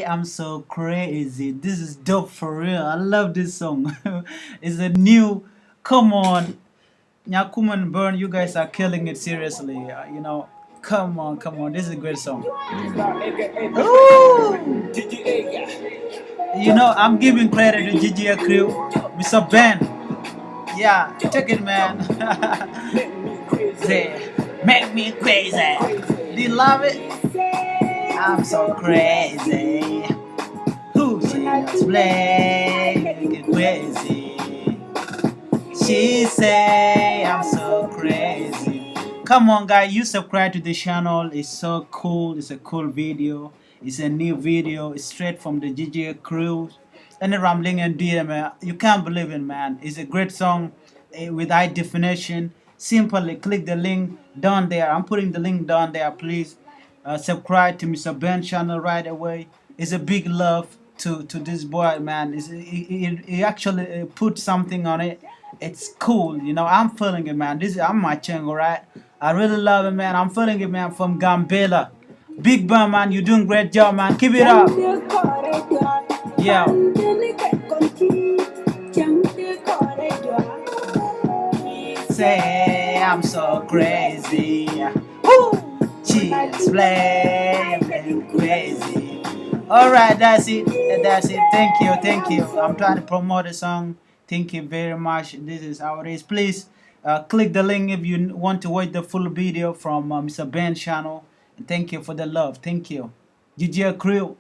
say I'm so crazy. This is dope for real. I love this song. It's a new. Come on, Nyakume and Bhan, you guys are killing it seriously. Come on, come on. This is a great song. Ooh. I'm giving credit to GGA crew, Mr. Ben. Yeah, check it, man. Say, make me crazy. Do you love it? I'm so crazy. Who she just play? Make it crazy. She say I'm so crazy. Come on, guys, you subscribe to the channel. It's so cool. It's a cool video. It's a new video. It's straight from the GG crew. And the rambling and DM, man. You can't believe it, man. It's a great song with high definition. Simply click the link down there. I'm putting the link down there. Please subscribe to Mr. Ben channel right away. It's a big love to this boy, man. He actually put something on it. It's cool, I'm feeling it, man. I'm my chango, right? I really love it, man. I'm feeling it, man. From Gambela, Big Bhan, man. You're doing great job, man. Keep it up. Yeah. Say I'm so crazy. Woo! Cheers, play, crazy. All right, that's it. That's it. Thank you, thank you. I'm trying to promote the song. Thank you very much. This is how it is. Please click the link if you want to watch the full video from Mr. Ben's channel. Thank you for the love. Thank you. GG Crew.